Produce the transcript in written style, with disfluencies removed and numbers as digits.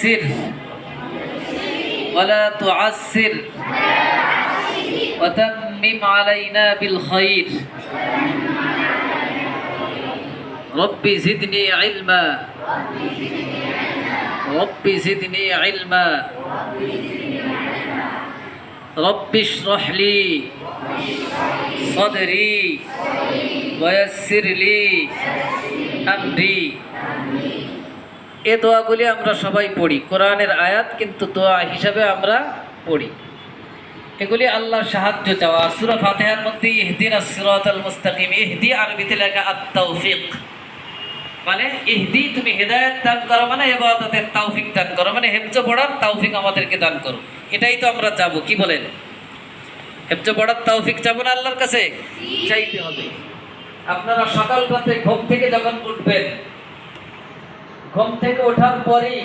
يسر ولا تعسر وتمم علينا بالخير رب زدني علما رب زدني علما رب اشرح لي صدري ويسر لي أمري। এই দোয়াগুলি আমরা সবাই পড়ি, কোরআনের আয়াত কিন্তু দোয়া হিসাবে আমরা পড়ি। এগুলি আল্লাহর সাহায্য চাওয়া। সূরা ফাতিহার মধ্যে ইহদিনাস সিরাতাল মুস্তাকিম, ইহদি আরবিতে লেখা আত-তাওফিক, মানে ইহদি তুমি হেদায়েত দান করো, মানে ইবাদতের তৌফিক দান করো, মানে হেফজ পড়ার তৌফিক আমাদেরকে দান করো। এটাই তো আমরা চাবো, কি বলেন? হেফজ পড়ার তৌফিক চাবো না আল্লাহর কাছে? চাইতে হবে। আপনারা সকাল রাতে ঘুম থেকে যখন উঠবেন, ঘুম থেকে ওঠার পরেই